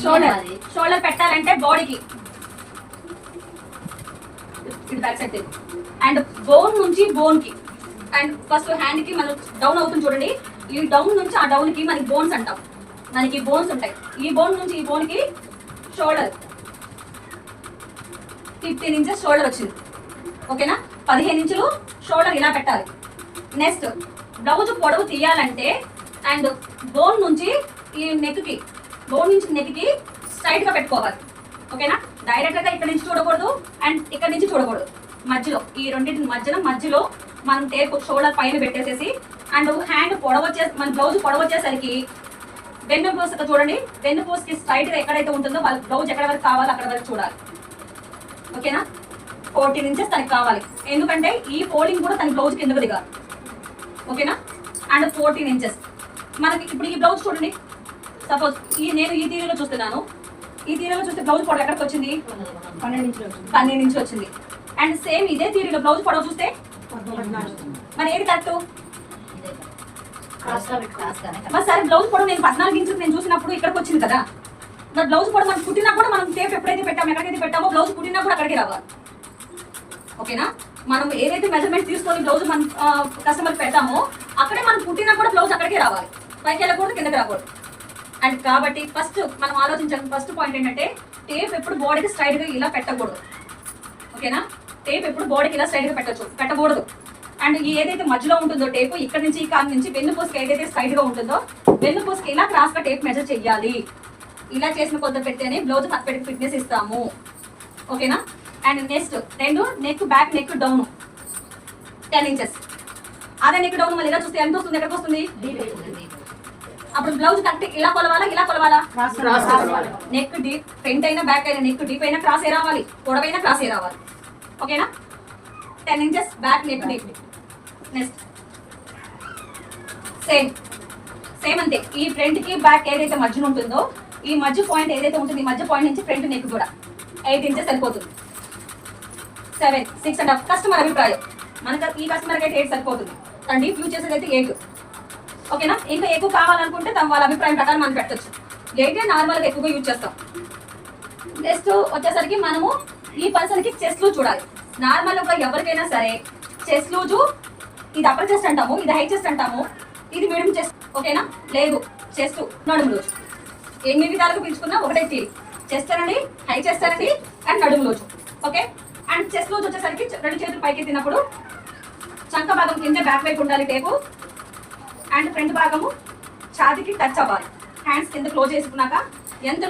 Shoulder పెట్టాలంటే బాడీకి back side and bone నుంచి బోన్ కి అండ్ ఫస్ట్ హ్యాండ్ కి మనం డౌన్ అవుతుంది చూడండి. ఈ డౌన్ నుంచి ఆ డౌన్ కి మనకి బోన్స్ అంటాం. మనకి బోన్స్ ఉంటాయి. ఈ బోన్ నుంచి ఈ బోన్ కి షోల్డర్ 15 ఇంచెస్ షోల్డర్ వచ్చింది. ఓకేనా, 15 ఇంచులు షోల్డర్ ఇలా పెట్టాలి. నెక్స్ట్ బ్లౌజ్ పొడవు తీయాలంటే అండ్ బోన్ నుంచి ఈ నెక్ కి స్ట్రైట్ గా పెట్టుకోవాలి. ఓకేనా, డైరెక్ట్ గా ఇక్కడ నుంచి చూడకూడదు అండ్ ఇక్కడ నుంచి చూడకూడదు. మధ్యలో ఈ రెండింటి మధ్యలో మనం టేప్ షోల్డర్ పైన పెట్టేసేసి అండ్ హ్యాండ్ మన బ్లౌజ్ పొడవచ్చేసరికి వెన్ను పూస చూడండి. వెన్ను పూసకి స్ట్రైట్ గా ఎక్కడైతే ఉంటుందో వాళ్ళ బ్లౌజ్ ఎక్కడ వరకు కావాలో అక్కడ వరకు చూడాలి. ఓకేనా, 14 ఇంచెస్ తనకి కావాలి. ఎందుకంటే ఈ ఫోల్డింగ్ కూడా తన బ్లౌజ్ కిందకు దిగాలి. ఓకేనా, అండ్ 14 ఇంచెస్ మనకి ఇప్పుడు ఈ బ్లౌజ్ చూడండి. సపోజ్ నేను ఈ తీరులో చూస్తున్నాను. ఈ తీరులో చూస్తే బ్లౌజ్ పొడవు ఎక్కడికి వచ్చింది? 12 ఇంచులు వచ్చింది. అండ్ సేమ్ ఇదే తీరులో బ్లౌజ్ పొడవు చూస్తే మరి ఏది కరెక్ట్? మరి సరే, బ్లౌజ్ పొడవు నేను 14 ఇంచులు నేను చూసినప్పుడు ఇక్కడికి వచ్చింది కదా. మరి బ్లౌజ్ పొడవు మనం కుట్టినప్పుడు మనం టేప్ ఎప్పుడైతే పెట్టామో ఎక్కడైతే పెట్టామో బ్లౌజ్ కుట్టినప్పుడు అక్కడికి రావాలి. ఓకేనా, మనం ఏదైతే మెజర్మెంట్ తీసుకొని బ్లౌజ్ మనం కస్టమర్ పెడతామో అక్కడే మనం కుట్టినప్పుడు బ్లౌజ్ అక్కడికి రావాలి. పైకి వెళ్ళకూడదు, కిందకి రాకూడదు. అండ్ కాబట్టి ఫస్ట్ మనం ఆలోచించాలి. ఫస్ట్ పాయింట్ ఏంటంటే టేప్ ఎప్పుడు బాడీకి స్ట్రైట్ గా ఇలా పెట్టకూడదు. ఓకేనా, టేప్ ఎప్పుడు బాడీకి ఇలా స్ట్రైట్ గా పెట్టకూడదు. అండ్ ఏదైతే మధ్యలో ఉంటుందో టేప్ ఇక్కడ నుంచి ఈ కాలు నుంచి వెన్నుపూసకి ఏదైతే స్ట్రైట్ గా ఉంటుందో వెన్నుపూసకి ఇలా క్రాస్ గా టేప్ మెజర్ చెయ్యాలి. ఇలా చేసిన కొద్ది పెడితేనే బ్లౌజ్ పర్ఫెక్ట్ ఫిట్నెస్ ఇస్తాము. ఓకేనా, and next neck back neck down 10 inches. అదే నెక్ డౌన్ మళ్ళీ ఇలా చూస్తే ఎంత వస్తుంది? ఎక్కడికి వస్తుంది? అప్పుడు బ్లౌజ్ కరెక్ట్ ఇలా కొలవాలా? నెక్ డీప్, ఫ్రంట్ అయినా బ్యాక్ అయినా నెక్ డీప్ అయినా క్రాస్ ఏ రావాలి, పొడవైనా క్రాస్ ఏ రావాలి. ఓకేనా, 10 inches back neck deep. Next same అంతే. ఈ ఫ్రంట్ కి బ్యాక్ ఏదైతే మధ్యలో ఉంటుందో ఈ మధ్య పాయింట్ ఏదైతే ఉంటుంది ఈ మధ్య పాయింట్ నుంచి ఫ్రంట్ నెక్ కూడా 8 ఇంచెస్ సరిపోతుంది. 7, 6.5 కస్టమర్ అభిప్రాయం. మనకు ఈ కస్టమర్కి అయితే 8 సరిపోతుంది. తను డీప్ యూజ్ చేసేది అయితే 8. ఓకేనా, ఇంకా ఎక్కువ కావాలనుకుంటే వాళ్ళ అభిప్రాయం ప్రకారం మనం పెట్టచ్చు. 8 నార్మల్గా ఎక్కువగా యూజ్ చేస్తాం. నెక్స్ట్ వచ్చేసరికి మనము ఈ పర్సన్కి చెస్ట్ లూజ్ చూడాలి. నార్మల్గా ఎవరికైనా సరే చెస్ట్ లూజు ఇది అప్పర్ చెస్ట్ అంటాము, ఇది హై చెస్ట్ అంటాము, ఇది మీడియం చెస్ట్. ఓకేనా, లేదు చెస్ట్ నడుము లూజు. ఎన్ని విధాలుగా పిలుచుకున్నా ఒకటే తీరి. చెస్ట్ అనండి, హై చెస్ట్ అనండి అండ్ నడుము loose. Okay, and chest loose వచ్చేసరికి 2 చేతులు పైకి తిన్నప్పుడు చంక భాగం కింద బ్యాక్ వైపు ఉండాలి టేపు అండ్ ఫ్రంట్ భాగము ఛాతీకి టచ్ అవ్వాలి. హ్యాండ్స్ కింద క్లోజ్ చేసుకున్నాక ఎంత